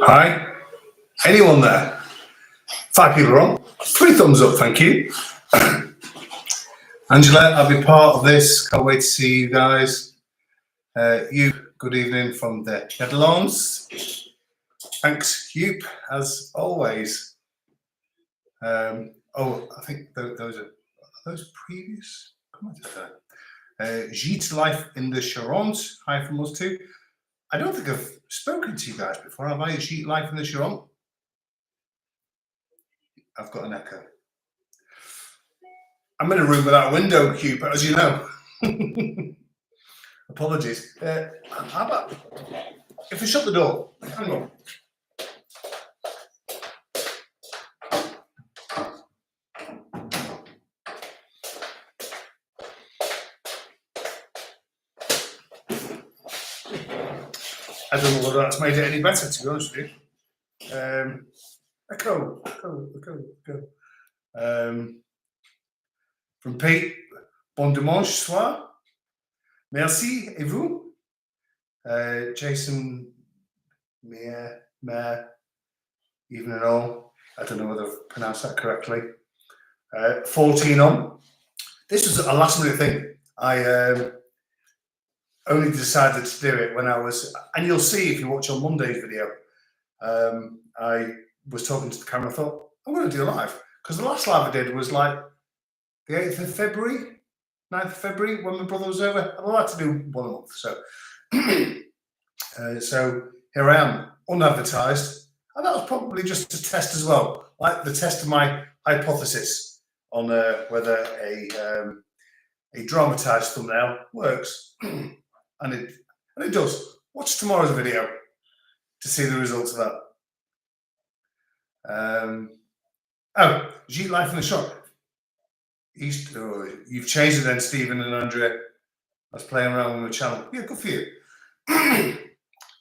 Hi. Anyone there? 5 people are on. 3 thumbs up, thank you. Angela, I'll be part of this. Can't wait to see you guys. Good evening from the Netherlands. Thanks, Hugh, as always. I think those are those previous? Come on, Gîtes Life in the Charente. Hi from us too. I don't think I've spoken to you guys before. Have I? Gîtes Life in the Charente? I've got an echo. I'm in a room without a window, Hugh, but as you know. Apologies. How about if we shut the door? Hang on. I don't know whether that's made it any better, to be honest with you. Echo. From Pete, bon dimanche soir. Merci, et vous? Jason, Mia, even and all. I don't know whether I've pronounced that correctly. 14 on. This was a last minute thing. I only decided to do it when I was, and you'll see if you watch on Monday's video, I was talking to the camera. I thought, I'm going to do a live. Because the last live I did was like the 8th of February, 9th of February, when my brother was over. I'd like to do one a month. So here I am, unadvertised. And that was probably just a test as well, like the test of my hypothesis on whether a dramatized thumbnail works. And it does. Watch tomorrow's video to see the results of that. Gîtes Life in the Shop. You've changed it then, Stephen and Andrea. I was playing around with the channel. Yeah, good for you.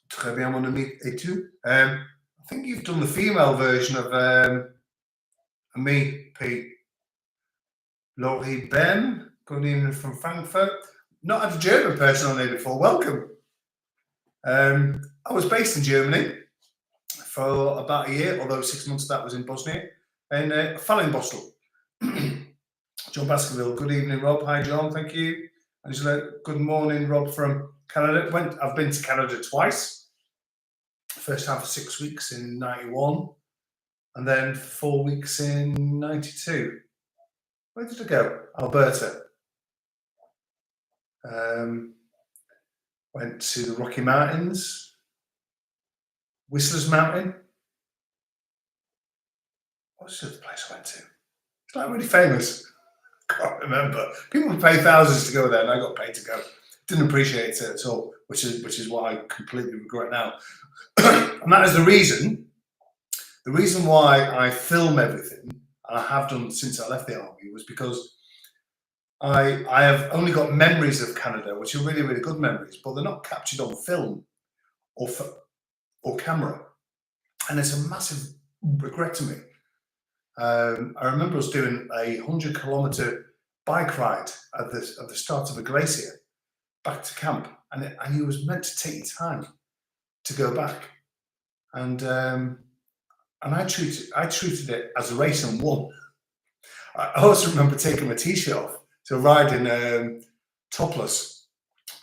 Très bien, mon ami, et tu? I think you've done the female version of me, Pete. Laurie Ben, good evening from Frankfurt. Not had a German person on there before. Welcome. I was based in Germany for about a year, although 6 months of that was in Bosnia, in Fallingbostel. John Baskerville, good evening, Rob. Hi, John, thank you. Angela, good morning, Rob from Canada. I've been to Canada twice. First time for 6 weeks in 91, and then 4 weeks in 92. Where did I go? Alberta. Went to the Rocky Mountains, Whistler's Mountain. What's the other place I went to? It's like really famous. Can't remember. People would pay thousands to go there, and I got paid to go. Didn't appreciate it at all, which is what I completely regret now. And that is the reason why I film everything, and I have done since I left the army, was because I have only got memories of Canada, which are really, really good memories, but they're not captured on film or camera. And it's a massive regret to me. I remember us doing a 100-kilometer bike ride at the start of a glacier back to camp, and you was meant to take your time to go back, and I treated it as a race and won. I also remember taking my t-shirt off to ride in topless.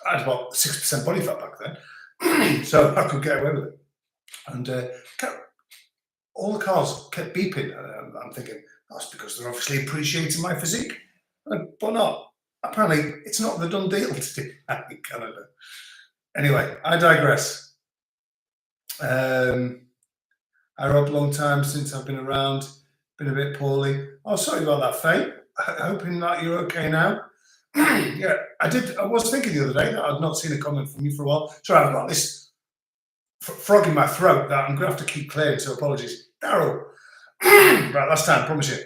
I had about 6% body fat back then, so I could get away with it. And all the cars kept beeping. I'm thinking, that's because they're obviously appreciating my physique. But not. Apparently, it's not the done deal to do that in Canada. Anyway, I digress. Hi Rob, long time since I've been around. Been a bit poorly. Oh, sorry about that, Faye. Hoping that you're okay now. Yeah, I was thinking the other day that I'd not seen a comment from you for a while. Sorry, I've got this frog in my throat that I'm going to have to keep clearing, so apologies. Daryl. Right, last time, promise you.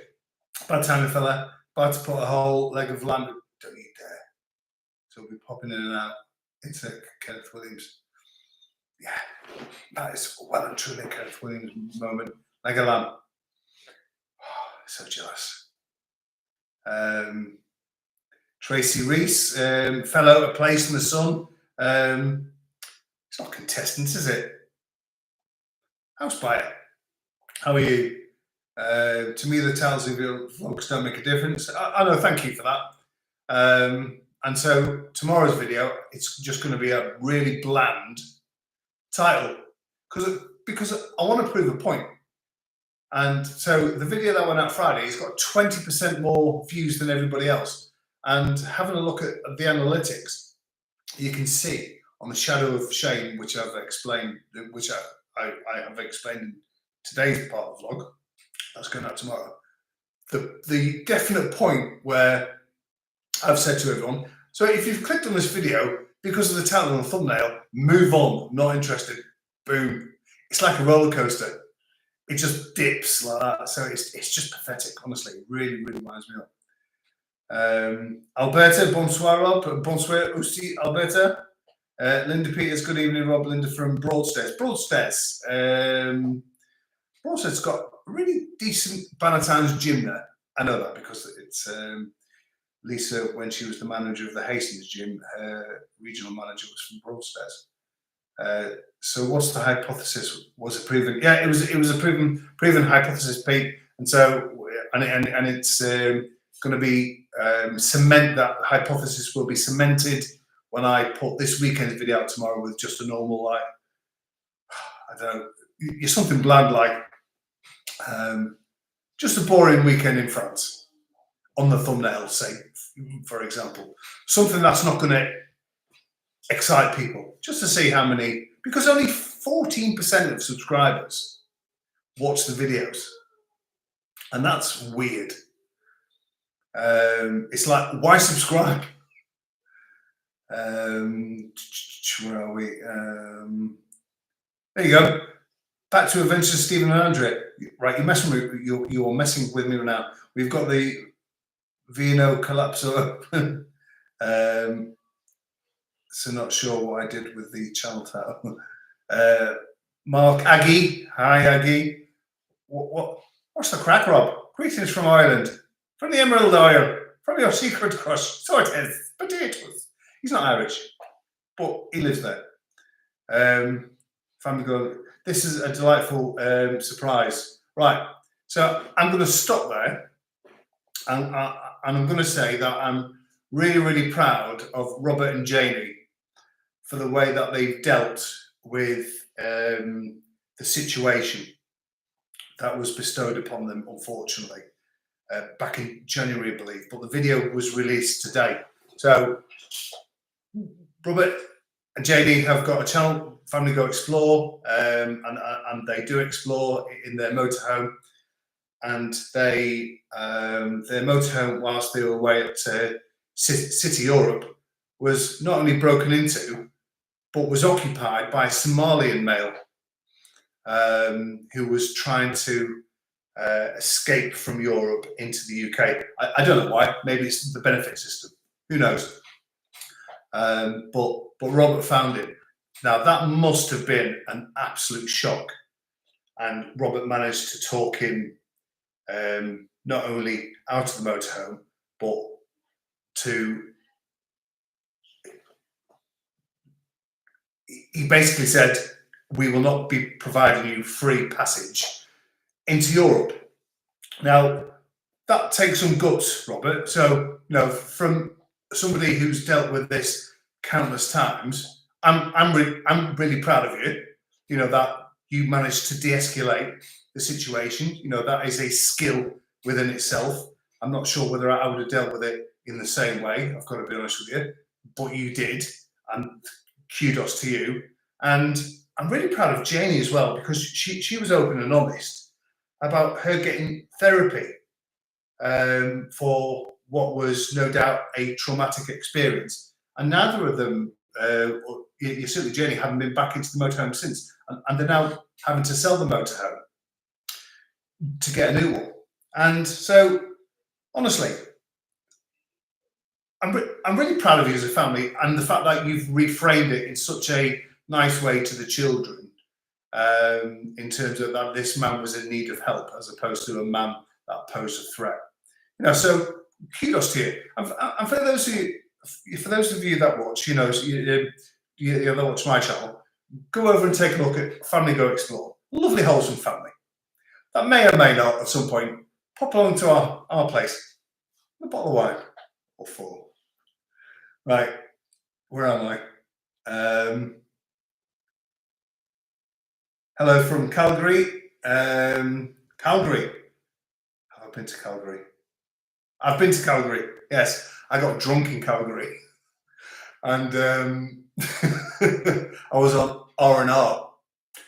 Bad timing, fella. About to put a whole leg of lamb. Don't you dare. So we'll be popping in and out. It's Kenneth Williams. Yeah, that is well and truly Kenneth Williams' moment. Leg of lamb. Oh, so jealous. Tracy Reese, fell out of place in the sun. It's not contestants, is it? House buyer. How are you? To me, the titles of your vlogs don't make a difference. I know, thank you for that. And so tomorrow's video, it's just going to be a really bland title because I want to prove a point. And so the video that went out Friday has got 20% more views than everybody else. And having a look at the analytics, you can see on the shadow of shame, which I've explained, which I have explained in today's part of the vlog, that's going out tomorrow. The definite point where I've said to everyone, so if you've clicked on this video because of the title and the thumbnail, move on, not interested, boom. It's like a roller coaster. It just dips like that. So it's just pathetic, honestly. It really, really winds me up. Alberta, bonsoir Rob, bonsoir aussi Alberta. Linda Peters, good evening Rob. Linda from Broadstairs. Broadstairs. Broadstairs got a really decent Bannatyne's gym there. I know that because it's Lisa, when she was the manager of the Hastings gym, her regional manager was from Broadstairs. So what's the hypothesis? Was it proven? Yeah, it was a proven hypothesis, Pete. And so and it's going to be cement. That hypothesis will be cemented when I put this weekend's video out tomorrow with just a normal, like, I don't know, you're something bland like just a boring weekend in France on the thumbnail, say, for example, something that's not going to excite people, just to see how many, because only 14% of subscribers watch the videos, and that's weird. It's like, why subscribe? Where are we? There you go. Back to Adventures, Stephen and Andrea. Right, you are messing with me now. We've got the Vino Collapso. So not sure what I did with the channel title. Mark Aggie, hi Aggie. What's the crack, Rob? Greetings from Ireland, from the Emerald Isle, from your secret crush. So it is, potatoes. He's not Irish, but he lives there. Family go. This is a delightful surprise. Right, so I'm going to stop there, and I'm going to say that I'm really, really proud of Robert and Janie for the way that they've dealt with the situation that was bestowed upon them, unfortunately, back in January, I believe. But the video was released today. So Robert and Janie have got a channel, Family Go Explore, and they do explore in their motorhome. And they their motorhome, whilst they were away at City Europe, was not only broken into, but was occupied by a Somalian male who was trying to escape from Europe into the UK. I don't know why. Maybe it's the benefit system. Who knows? But Robert found him. Now that must have been an absolute shock, and Robert managed to talk him not only out of the motorhome, but he basically said, we will not be providing you free passage into Europe. Now, that takes some guts, Robert. So, from somebody who's dealt with this countless times, I'm really proud of you. That you managed to de-escalate the situation. That is a skill within itself. I'm not sure whether I would have dealt with it in the same way, I've got to be honest with you, but you did, and kudos to you. And I'm really proud of Janie as well, because she was open and honest about her getting therapy for what was no doubt a traumatic experience. And neither of them, certainly Janie, haven't been back into the motorhome since. And they're now having to sell the motorhome to get a new one. And so, honestly, I'm really proud of you as a family, and the fact that you've reframed it in such a nice way to the children, in terms of that this man was in need of help, as opposed to a man that posed a threat. So kudos to you. And for those of you that watch, that watch my channel, go over and take a look at Family Go Explore. Lovely, wholesome family that may or may not at some point pop along to our place. A bottle of wine or four. Right, where am I? Hello from Calgary. Calgary. Have I been to Calgary? I've been to Calgary. Yes, I got drunk in Calgary, and I was on R&R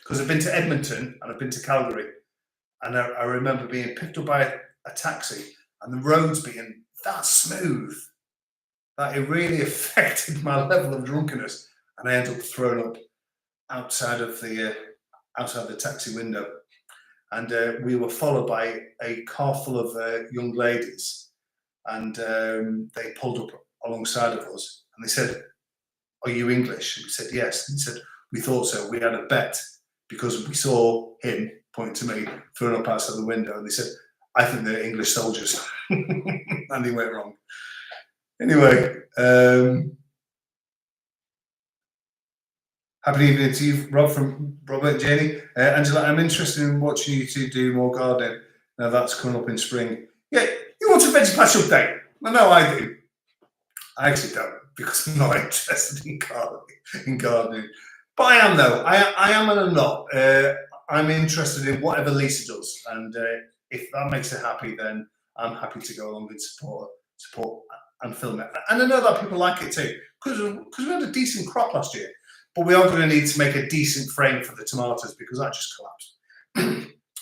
because I've been to Edmonton and I've been to Calgary, and I remember being picked up by a taxi and the roads being that smooth that it really affected my level of drunkenness, and I ended up throwing up outside the taxi window, and we were followed by a car full of young ladies, and they pulled up alongside of us, and they said, "Are you English?" And we said, "Yes." And he said, "We thought so. We had a bet because we saw him," pointing to me, throwing up outside the window, and they said, "I think they're English soldiers." And he went wrong. Anyway, happy evening to you, Rob, from Robert and Janie. Angela, I'm interested in watching you two do more gardening. Now that's coming up in spring. Yeah, you want a veggie patch update? Well, no, I do. I actually don't, because I'm not interested in gardening. But I am, though. I am and I'm not. I'm interested in whatever Lisa does, and if that makes her happy, then I'm happy to go along and support and film it. And I know that people like it too, because we had a decent crop last year. But we are going to need to make a decent frame for the tomatoes because that just collapsed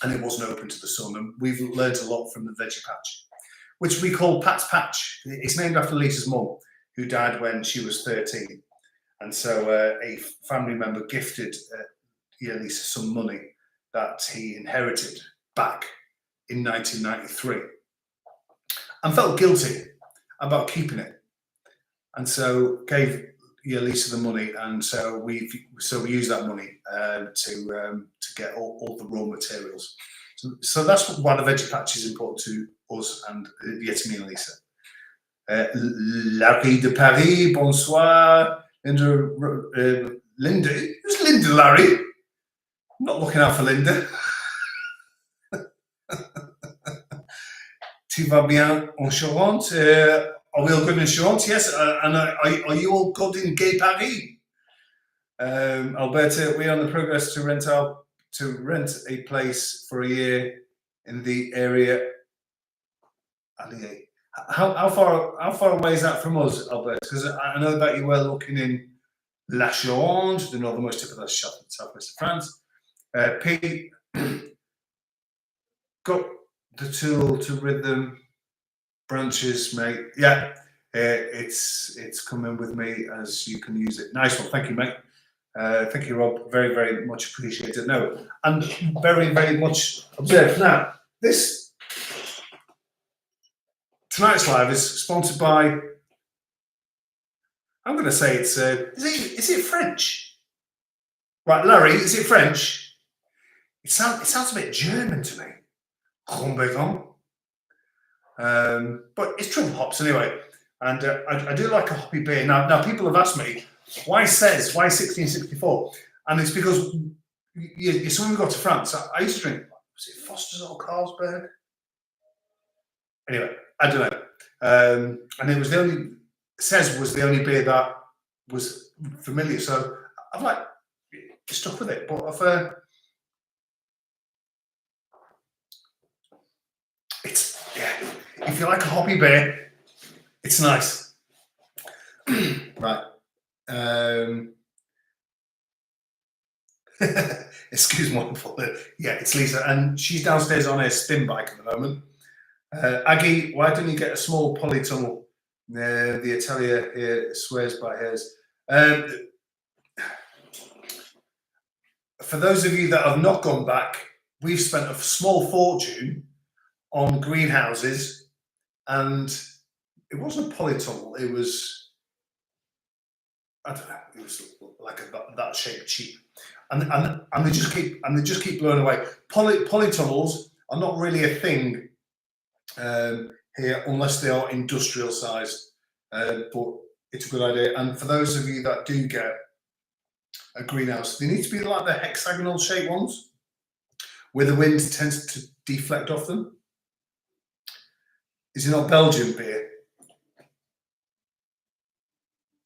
and it wasn't open to the sun. And we've learned a lot from the veggie patch, which we call Pat's Patch. It's named after Lisa's mum, who died when she was 13. And so a family member gifted Lisa some money that he inherited back in 1993 and felt guilty about keeping it. And so gave Lisa the money, and so we use that money to get all the raw materials. So that's why the veggie patch is important to us and to me and Lisa. Larry de Paris, bonsoir. Linda, who's Linda? Larry, I'm not looking out for Linda. Tu vas bien en Charente? Are we all good in Charente? Yes. And are you all good in Gay Paris? Alberta, we are in the progress to rent a place for a year in the area. How far away is that from us, Alberta? Because I know that you were looking in La Charente, the northernmost tip of the southwest of France. Pete, got the tool to rhythm branches, mate. Yeah, it's coming with me as you can use it. Nice one, thank you, mate. Thank you, Rob. Very, very much appreciated. No, and very, very much observed. Now, tonight's live is sponsored by. I'm going to say it's. Is it French? Right, Larry, is it French? It sounds a bit German to me. But it's triple hops anyway, and I do like a hoppy beer. Now people have asked me why 1664, and it's because so when we got to France, I used to drink. Was it Foster's or Carlsberg? Anyway, I don't know, and it was the only was the only beer that was familiar, so I've stuck with it. But if you like a hoppy beer, it's nice. Right. Excuse me. Yeah, it's Lisa, and she's downstairs on her spin bike at the moment. Aggie, why don't you get a small polytunnel? The atelier here swears by hers. For those of you that have not gone back, we've spent a small fortune on greenhouses, and it wasn't a polytunnel. It was, I don't know. It was like that shape, cheap, and they just keep blowing away. Polytunnels are not really a thing here unless they are industrial sized. But it's a good idea. And for those of you that do get a greenhouse, they need to be like the hexagonal shaped ones where the wind tends to deflect off them. Is it not Belgian beer?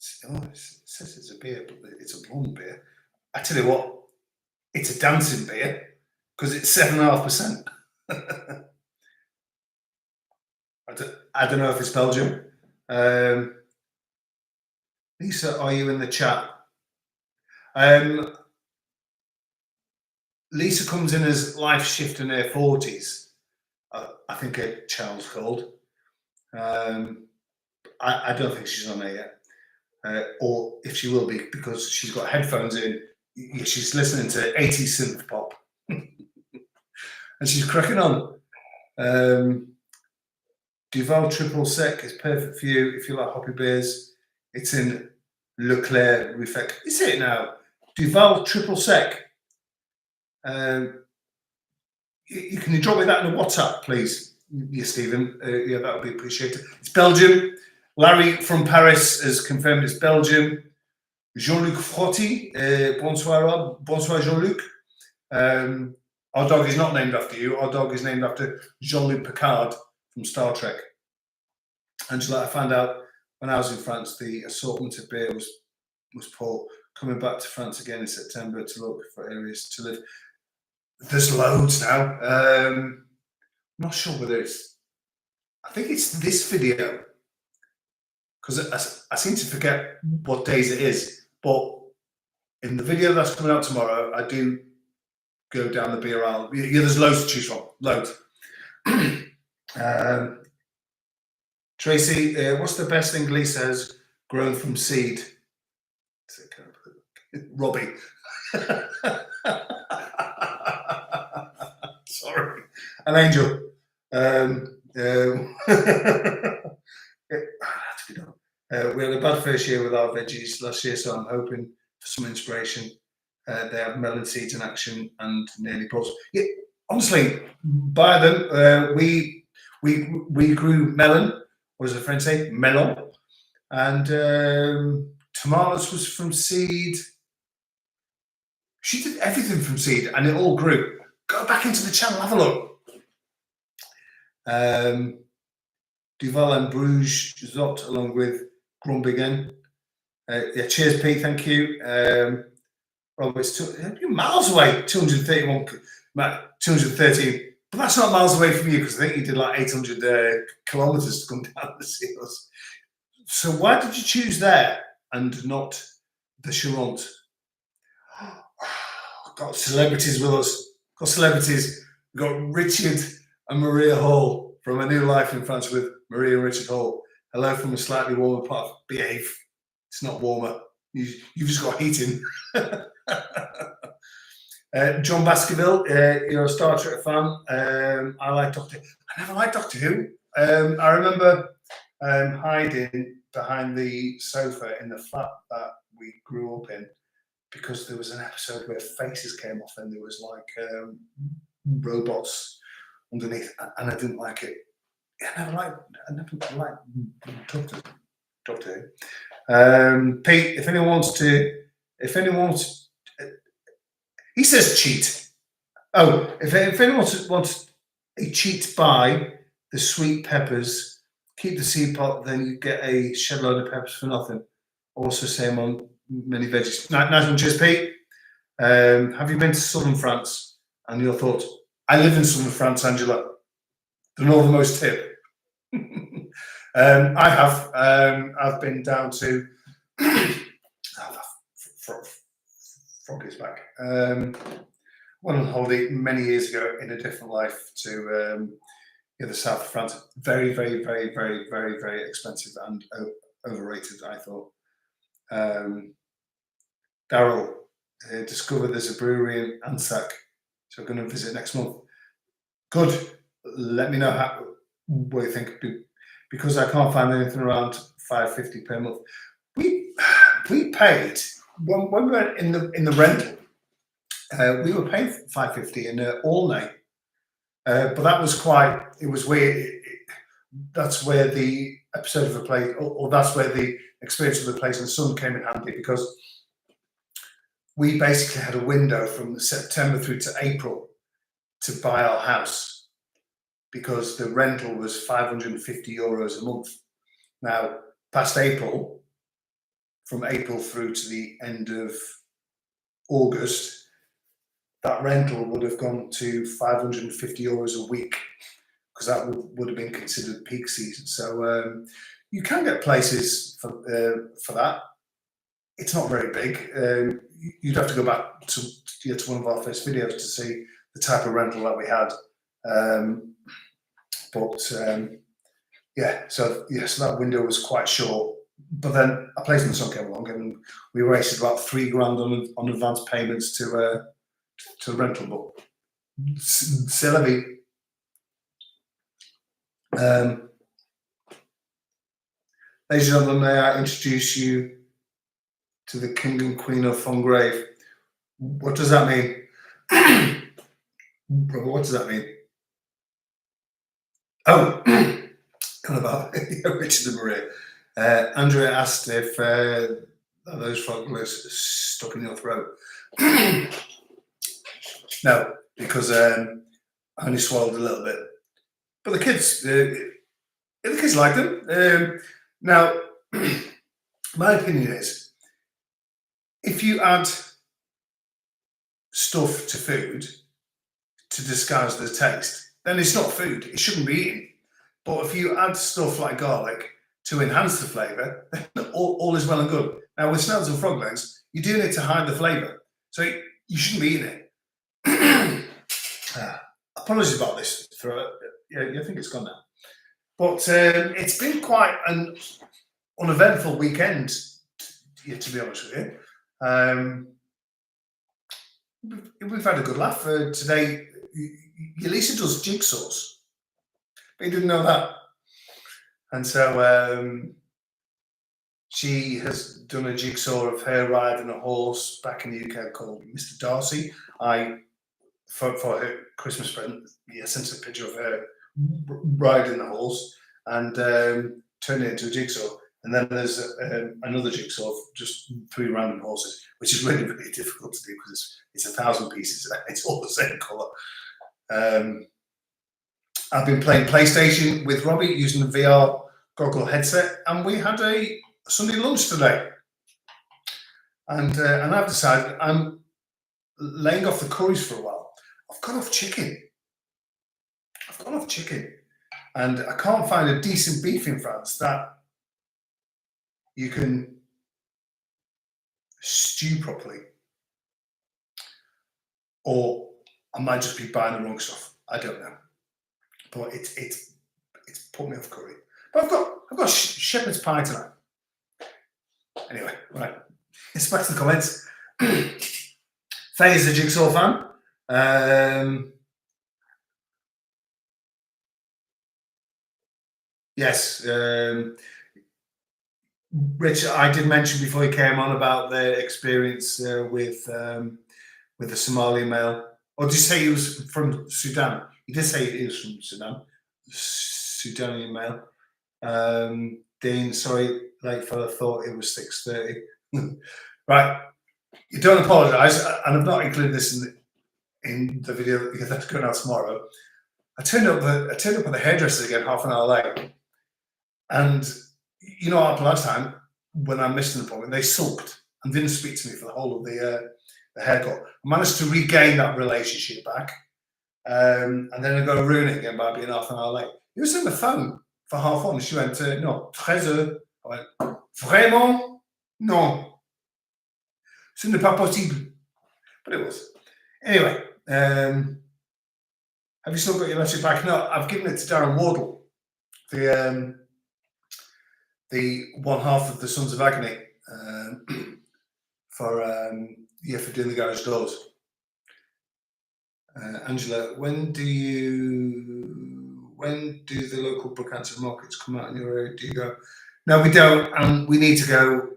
It says it's a beer, but it's a blonde beer. I tell you what, it's a dancing beer because it's 7.5%. I don't know if it's Belgium. Lisa, are you in the chat? Lisa comes in as life shift in her 40s. I think her child's called. I don't think she's on there yet. Or if she will be, because she's got headphones in, she's listening to 80s synth pop. And she's cracking on. Duval Triple Sec is perfect for you if you like hoppy beers. It's in Leclerc Ruffec. Is it now? Duval Triple Sec. You can drop me that in a WhatsApp, please? Yes, Stephen. Yeah, that would be appreciated. It's Belgium. Larry from Paris has confirmed it's Belgium. Jean-Luc Frotti. Bonsoir, bonsoir, Jean-Luc. Our dog is not named after you. Our dog is named after Jean-Luc Picard from Star Trek. Angela, I found out when I was in France, the assortment of beer was poor. Coming back to France again in September to look for areas to live. There's loads now. I'm not sure whether I think it's this video, because I seem to forget what days it is. But in the video that's coming out tomorrow, I do go down the beer aisle. Yeah, there's loads to choose from. Loads. Tracy, what's the best thing Lisa has grown from seed? Robbie. Sorry. An angel. We had a bad first year with our veggies last year, so I'm hoping for some inspiration. They have melon seeds in action and nearly pulse. Yeah, honestly, buy them. We grew melon. What does the French say? Melon. And tomatoes was from seed. She did everything from seed, and it all grew. Go back into the channel, have a look. Duval and Bruges Zot, along with Grumbigen. Yeah, cheers, Pete. Thank you. Robert's you're miles away. 231, 213. But that's not miles away from you, because I think you did like 800 kilometers to come down the seals. So why did you choose there and not the Charente? Got celebrities with us. Got celebrities. We've got Richard and Maria Hall from A New Life in France with Maria and Richard Hall. Hello from a slightly warmer part. Behave. It's not warmer. You've just got heating. John Baskerville, you're a Star Trek fan. I like Doctor Who. I never liked Doctor Who. I remember hiding behind the sofa in the flat that we grew up in, because there was an episode where faces came off and there was like robots underneath, and I didn't like it. I never liked Doctor Who. Pete, if anyone wants, he says cheat. Oh, if anyone wants a cheat buy the sweet peppers, keep the seed pot, then you get a shed load of peppers for nothing. Also same on many veggies. Nice one, cheers, Pete. Have you been to southern France? And your thoughts? I live in southern France, Angela. The northernmost tip. I have. I've been down to. Frog is back. Went on holiday many years ago in a different life to the south of France. Very, very, very, very, very, very expensive and overrated, I thought. Daryl discovered there's a brewery in Anzac, so we're going to visit next month. Good. Let me know what you think, because I can't find anything around $5.50 per month. We paid when we were in the rental. We were paying $5.50 in Aulnay, but that was it was weird. that's where the episode of Replace, or that's where the experience of Replacing the Sun came in handy, because we basically had a window from September through to April to buy our house, because the rental was €550 a month. Now, past April, from April through to the end of August, that rental would have gone to €550 a week, because that would have been considered peak season. So you can get places for that. It's not very big. You'd have to go back to one of our first videos to see the type of rental that we had. So that window was quite short. But then A Place in the Sun came along, and we wasted about £3,000 on advance payments to the rental book. C'est la vie. Ladies and gentlemen, may I introduce you to the King and Queen of Fungrave. What does that mean? Brother, what does that mean? Oh, kind of Richard and Maria. Andrea asked if those frogglers stuck in your throat. No, because I only swallowed a little bit. But the kids liked them. Now, my opinion is, if you add stuff to food to disguise the taste, then it's not food. It shouldn't be eaten. But if you add stuff like garlic to enhance the flavour, then all is well and good. Now, with snails and frog legs, you're doing it to hide the flavour. So you shouldn't be eating it. Apologies about this. I think it's gone now. But it's been quite an uneventful weekend, to be honest with you. We've had a good laugh today. Elisa does jigsaws. You didn't know that. And so she has done a jigsaw of her riding a horse back in the UK called Mr. Darcy. For her Christmas present, sent a picture of her riding the horse and turned it into a jigsaw. And then there's another jigsaw of just 3 random horses, which is really, really difficult to do because it's 1,000 pieces and it's all the same colour. I've been playing PlayStation with Robbie using the VR goggle headset, and we had a Sunday lunch today. And I've decided I'm laying off the curries for a while. I've gone off chicken. And I can't find a decent beef in France that you can stew properly. Or I might just be buying the wrong stuff. I don't know. But it's put me off curry. But I've got shepherd's pie tonight. Anyway, right. It's back to the comments. Faye is a jigsaw fan. Yes. Rich, I did mention before he came on about the experience with the Somali male. Or did you say he was from Sudan? He did say he was from Sudan. Sudanian male. Dean, sorry, late fella, thought it was 6:30. Right. You don't apologise, and I've not included this in the video because that's going out tomorrow. I turned up at the hairdresser again half an hour late. And you know what happened last time when I missed an appointment? They sulked and didn't speak to me for the whole of the haircut. I managed to regain that relationship back. And then I got to ruin it again by being half an hour late. He was on the phone for half on. She went, no, 13 I went, vraiment? Non. Ce n'est pas possible. But it was. Anyway, have you still got your message back? No, I've given it to Darren Wardle, the one half of the Sons of Agony, for doing the garage doors. Angela, when do the local Brockhampton markets come out in your area? Do you go? No, we don't, and we need to go,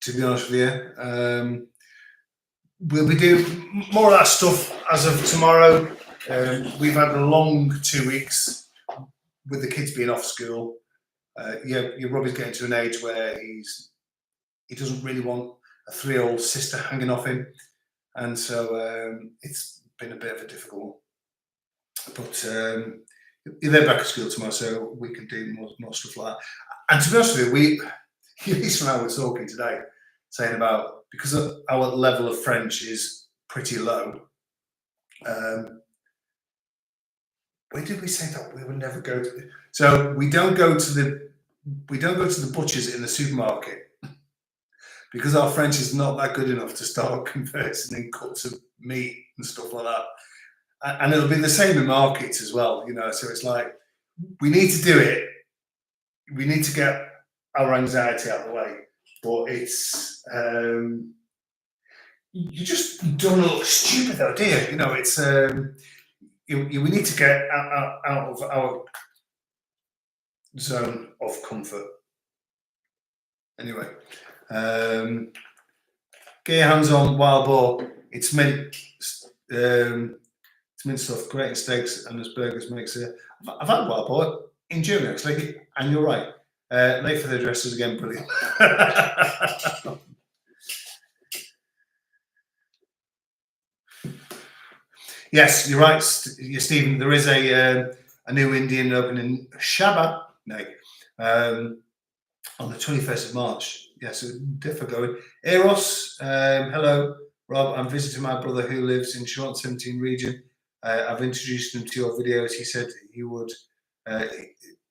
to be honest with you. We'll be doing more of that stuff as of tomorrow. We've had a long 2 weeks. with the kids being off school, your Robbie's getting to an age where he doesn't really want a 3-year-old sister hanging off him, and so it's been a bit of a difficult one. But they're back at school tomorrow, so we can do more stuff like that. And to be honest with you, Lisa and I were talking today, saying about, because our level of French is pretty low. Where did we say that we would never go to? So we don't go to the butchers in the supermarket because our French is not that good enough to start conversing in cuts of meat and stuff like that. And it'll be the same in markets as well, you know. So it's like, we need to do it. We need to get our anxiety out of the way. But it's you just don't look stupid though, do you? You know, it's we need to get out of our zone of comfort. Anyway, get your hands on wild boar. It's mint. It's mint stuff. Grated steaks and as burgers makes it. I've had wild boar in Germany actually, and you're right. Late for the dresses again, brilliant. Yes, you're right, Stephen. There is a new Indian opening, Shaba, on the 21st of March. Yes, differ going. Eros, hello, Rob. I'm visiting my brother who lives in Short 17 region. I've introduced him to your videos. He said he would.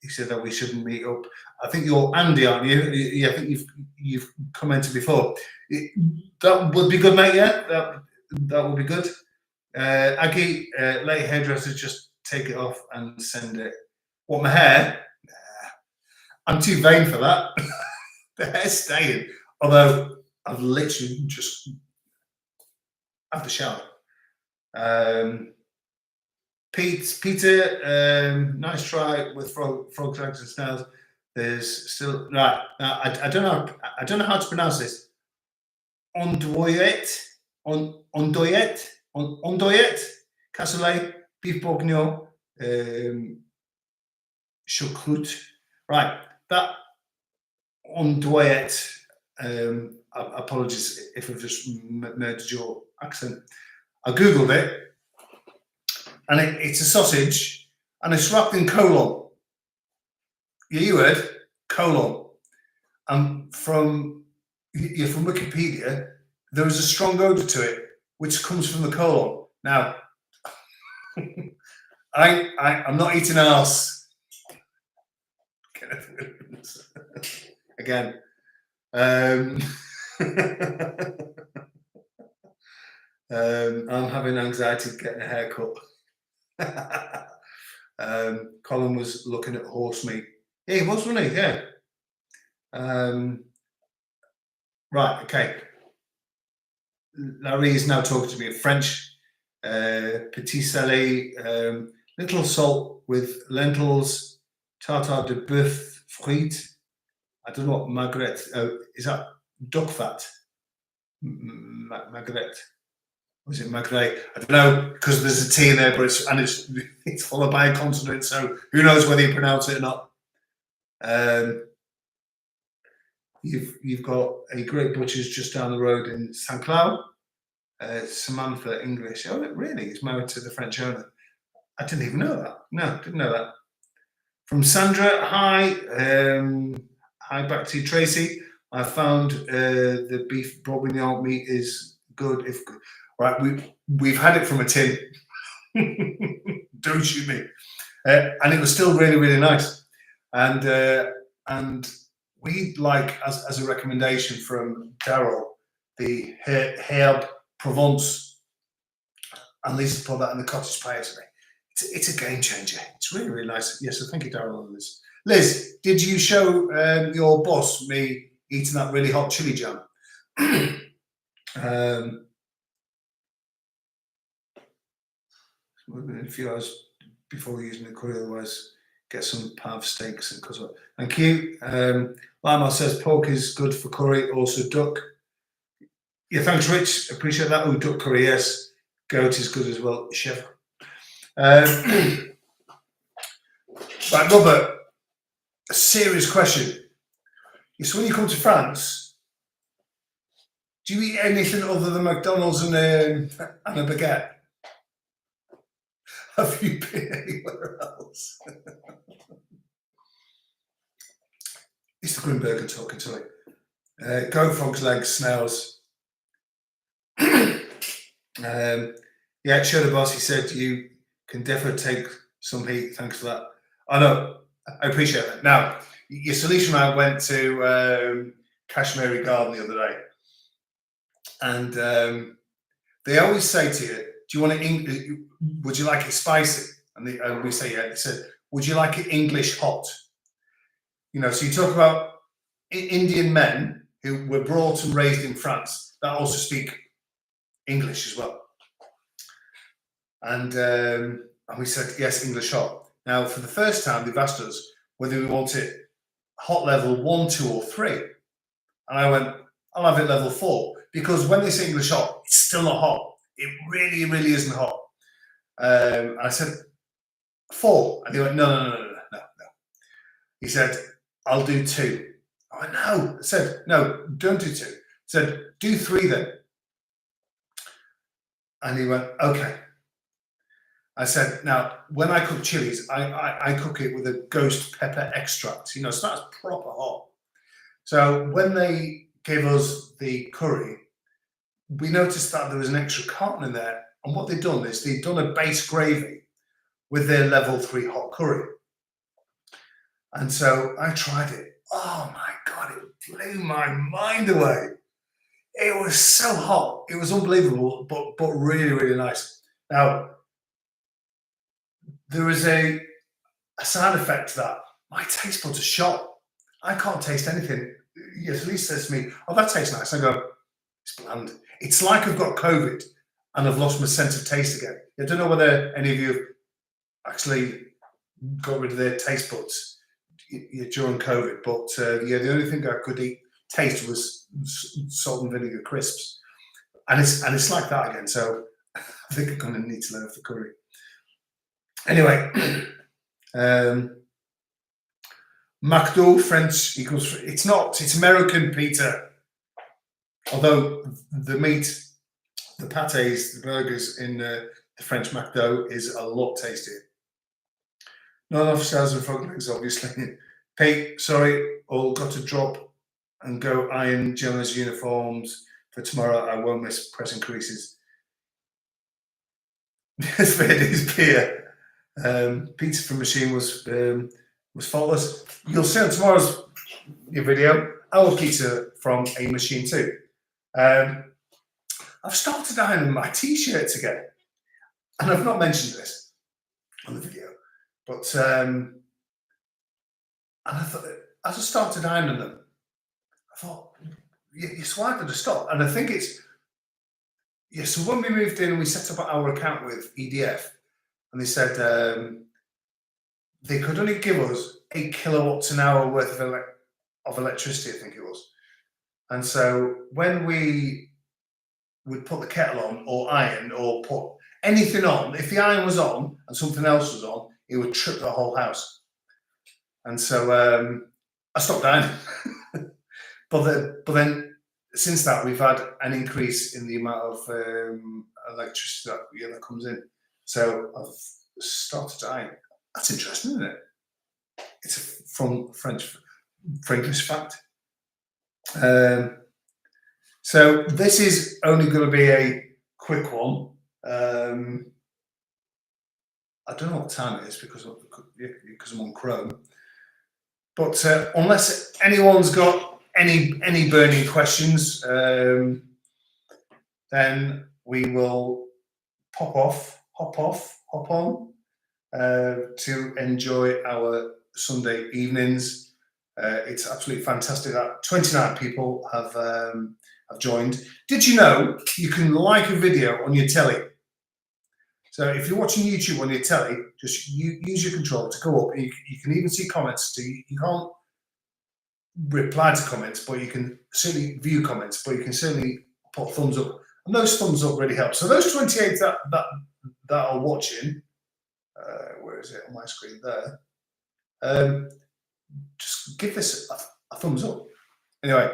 He said that we shouldn't meet up. I think you're Andy, aren't you? Yeah, I think you've commented before. That would be good, mate. Yeah, that would be good. Aggie, late hairdressers, just take it off and send it. What, my hair? Nah, I'm too vain for that. The hair's staying. Although I've literally just had the shower. Peter, nice try with frogs, eggs, and snails. There's still right. I don't know how to pronounce this. Ondoyet, cassoulet, beef bourguignon, choucroute. Right, that ondoyet. Apologies if I've just murdered your accent. I googled it. And it's a sausage, and it's wrapped in colon. Yeah, you heard colon. And from Wikipedia, there is a strong odor to it, which comes from the colon. Now, I'm not eating arse. Again. I'm having anxiety getting a haircut. Colin was looking at horse meat. Yeah, he was, wasn't he? Yeah. Right, okay. Larry is now talking to me in French. Petit salé, little salt with lentils, tartare de bœuf, frites. I don't know what magret. Is that duck fat? Magret. Was it magret? I don't know, because there's a T in there, but it's followed by a consonant, so who knows whether you pronounce it or not. You've got a great butcher's just down the road in St. Cloud. Samantha English. Oh, really? He's married to the French owner. I didn't even know that. No, didn't know that. From Sandra, hi. Hi back to you, Tracy. I found the beef bourguignon meat is good. Right, we've had it from a tin. Don't shoot me. And it was still really, really nice. And we like, as a recommendation from Daryl, the herb Provence. And Lisa put that in the cottage pie today. It's a game changer. It's really, really nice. Yes, so thank you, Daryl, on this. Liz, did you show your boss me eating that really hot chili jam? A few hours before using the curry, otherwise get some pav steaks and coswork. Thank you. Lama says pork is good for curry, also duck. Yeah, thanks, Rich. Appreciate that. Oh, duck curry, yes. Goat is good as well, chef. Right, Robert, a serious question. So when you come to France, do you eat anything other than McDonald's and a baguette? Have you been anywhere else? It's the Grimbergen talking to me. Goat, frogs, legs, snails. Yeah, sure, the boss, he said you can definitely take some heat. Thanks for that. I know, I appreciate that. Now, your solution I went to Kashmiri Garden the other day, and they always say to you, do you want it, would you like it spicy? And we say, yeah. They said, would you like it English hot? You know, so you talk about Indian men who were brought and raised in France that also speak English as well. And we said, yes, English hot. Now, for the first time, they've asked us whether we want it hot level 1, 2, or 3. And I went, I'll have it level 4. Because when they say English hot, it's still not hot. It really, really isn't hot. And I said, 4. And they went, no. He said, I'll do 2. I went, no. I said, no, don't do 2. He said, do 3 then. And he went, okay. I said, now, when I cook chilies, I cook it with a ghost pepper extract, you know, so that's proper hot. So when they gave us the curry, we noticed that there was an extra carton in there. And what they'd done is they'd done a base gravy with their level 3 hot curry. And so I tried it. Oh my God, it blew my mind away. It was so hot. It was unbelievable, but really, really nice. Now, there is a side effect to that. My taste buds are shot. I can't taste anything. Yes, Elise says to me, oh, that tastes nice. I go, it's bland. It's like I've got COVID and I've lost my sense of taste again. I don't know whether any of you have actually got rid of their taste buds during COVID, but yeah, the only thing I could taste was salt and vinegar crisps. And it's like that again. So I think I'm going to need to learn for curry. Anyway, McDo French equals, it's not, it's American, Peter. Although the meat, the pâtés, the burgers in the French McDo is a lot tastier. Not enough shells and frog legs, obviously. Pete, sorry, all got to drop and go iron Gemma's uniforms for tomorrow. I won't miss pressing creases. This is beer. Pizza from machine was faultless. You'll see on tomorrow's video our pizza from a machine too. I've started ironing my t-shirts again, and I've not mentioned this on the video, but and I thought as I started ironing them, I thought, you're swiping to stop, and I think it's so when we moved in and we set up our account with EDF. And they said they could only give us 8 kilowatts an hour worth of electricity, I think it was. And so when we would put the kettle on or iron or put anything on, if the iron was on and something else was on, it would trip the whole house. And so I stopped ironing. but then since that, we've had an increase in the amount of electricity that comes in. So I've started to iron. That's interesting, isn't it? It's from English fact. So this is only going to be a quick one. I don't know what time it is because I'm on Chrome. But unless anyone's got any burning questions, then we will hop on to enjoy our Sunday evenings. It's absolutely fantastic that 29 people have joined. Did you know you can like a video on your telly? So if you're watching YouTube on your telly, just use your controller to go up. You can even see comments. So you can't reply to comments, but you can certainly view comments, but you can certainly put thumbs up. And those thumbs up really help. So those 28 that are watching, where is it on my screen there? just give this a thumbs up. Anyway,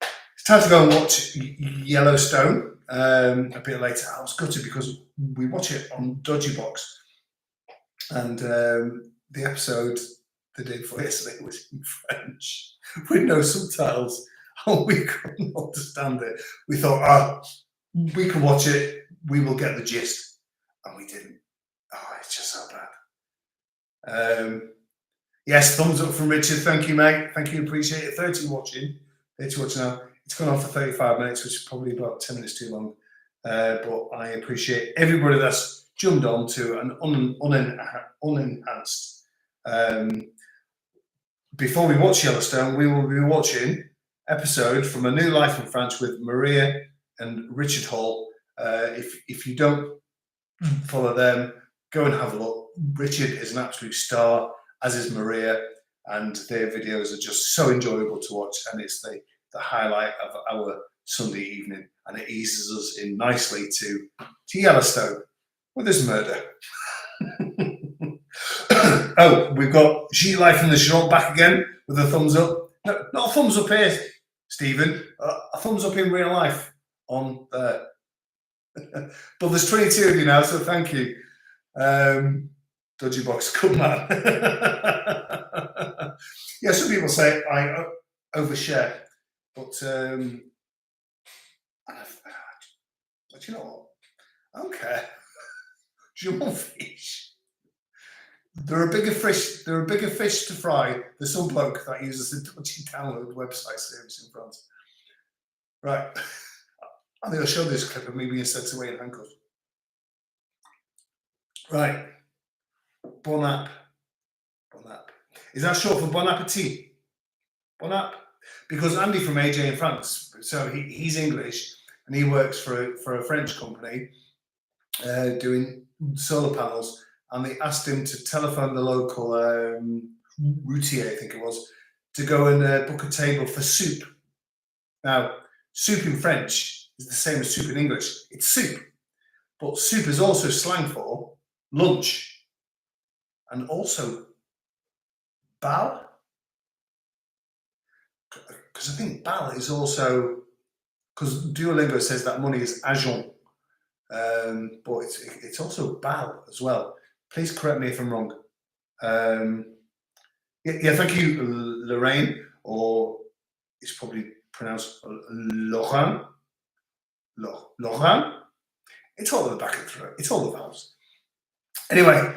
it's time to go and watch Yellowstone a bit later. I was gutted because we watch it on Dodgy Box, and the episode the day before yesterday was in French with no subtitles, and we couldn't understand it. We thought, we can watch it, we will get the gist, and we didn't. Oh, it's just so bad. Yes, thumbs up from Richard. Thank you, mate. Thank you, appreciate it. 30 watching now. It's gone on for 35 minutes, which is probably about 10 minutes too long. But I appreciate everybody that's jumped on to an unenhanced. Before we watch Yellowstone, we will be watching episode from A New Life in France with Maria and Richard Hall. If you don't follow them, go and have a look. Richard is an absolute star, as is Maria, and their videos are just so enjoyable to watch, and it's the highlight of our Sunday evening, and it eases us in nicely to Yellowstone, where there's murder. Oh, we've got G Life in the Short back again with a thumbs up. No, not a thumbs up here, Stephen. A thumbs up in real life on there. But there's 22 of you now, so thank you. Dodgy Box, come man. Yeah, some people say I overshare, but you know what? I don't care. Do you want fish? There are bigger fish. There are bigger fish to fry. There's some bloke that uses a dodgy download website service in France. Right. I think I'll show this clip of me being sent away in handcuffs. Right. Bon app. Bon app. Is that short for Bon Appetit? Bon app. Because Andy from AJ in France, so he's English and he works for a French company doing solar panels, and they asked him to telephone the local routier, I think it was, to go and book a table for soup. Now, soup in French is the same as soup in English. It's soup, but soup is also slang for lunch, and also bal. Because I think bal is also, because Duolingo says that money is agent, but it's also bal as well. Please correct me if I'm wrong. Yeah, thank you, Lorraine, or it's probably pronounced Laurent. Laurent? It's all at the back of the throat. It's all the vowels. Anyway,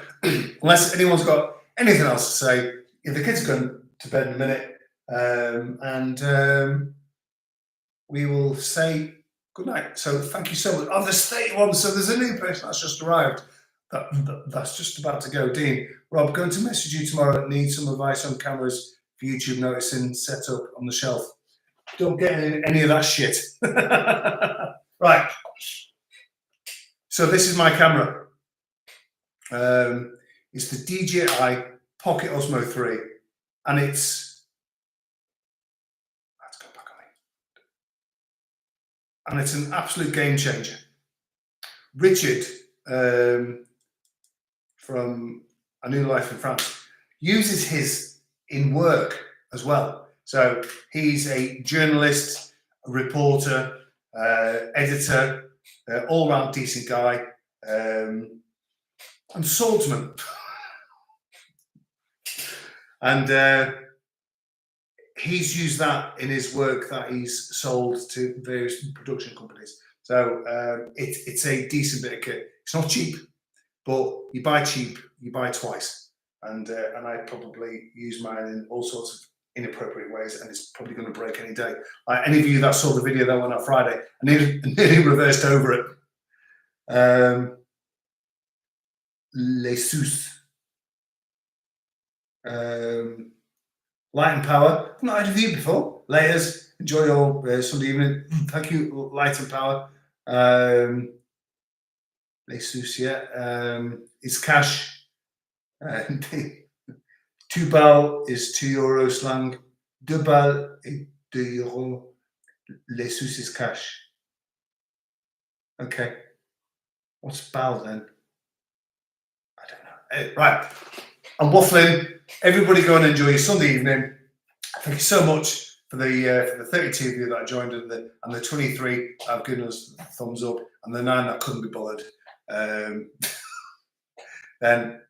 unless anyone's got anything else to say, the kids are going to bed in a minute, and we will say good night. So thank you so much. Oh, there's 31, so there's a new person that's just arrived. That's just about to go. Dean, Rob, going to message you tomorrow. Need some advice on cameras for YouTube noticing setup on the shelf. Don't get any of that shit. Right. So this is my camera. It's the DJI Pocket Osmo 3, and it's, let's go back on it. And it's an absolute game changer. Richard from A New Life in France uses his in work as well. So he's a journalist, a reporter, editor, all-round decent guy, and swordsman. And he's used that in his work that he's sold to various production companies. So it's a decent bit of kit. It's not cheap, but you buy cheap, you buy twice. And I probably use mine in all sorts of inappropriate ways, and it's probably going to break any day. Like any of you that saw the video that went out Friday, I nearly reversed over it. Les Sous. Light and Power. I've not had a view before. Layers. Enjoy your Sunday evening. Thank you, Light and Power. Les Sous, yeah. It's cash. 2 balles is €2 slang. 2 balles is €2. Les Sous is cash. Okay. What's bal then? I don't know. Right. I'm waffling. Everybody go and enjoy your Sunday evening. Thank you so much for the 32 of you that joined and the 23 that have given us the thumbs up and the 9 that couldn't be bothered. Then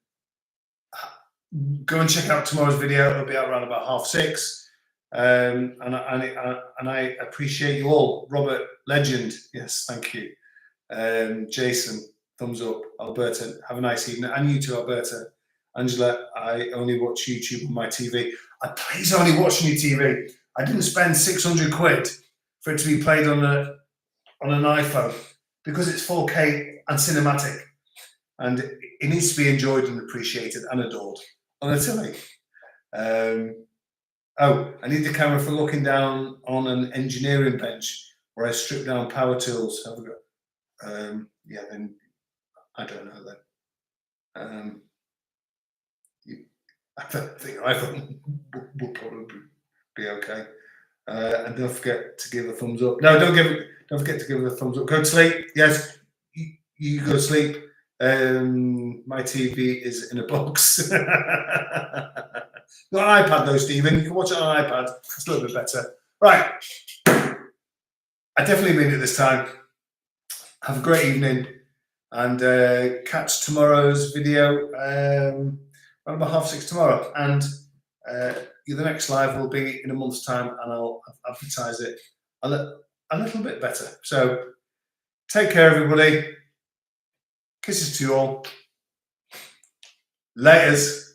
go and check out tomorrow's video. It'll be out around about 6:30. And I appreciate you all. Robert, legend. Yes, thank you. Jason, thumbs up. Alberta, have a nice evening. And you too, Alberta. Angela, I only watch YouTube on my TV. Please only watch on your TV. I didn't spend 600 quid for it to be played on an iPhone because it's 4K and cinematic. And it needs to be enjoyed and appreciated and adored on a telly. Oh, I need the camera for looking down on an engineering bench where I strip down power tools. Have a go. Yeah, then I don't know then. I think iPhone will probably be okay. And don't forget to give a thumbs up. No, don't forget to give it a thumbs up. Go to sleep. Yes, you go to sleep. My TV is in a box. Not an iPad though, Stephen. You can watch it on an iPad. It's a little bit better. Right. I definitely mean it this time. Have a great evening and catch tomorrow's video around about 6:30 tomorrow. And the next live will be in a month's time and I'll advertise it a little bit better. So take care, everybody. Kisses to you all. Laters.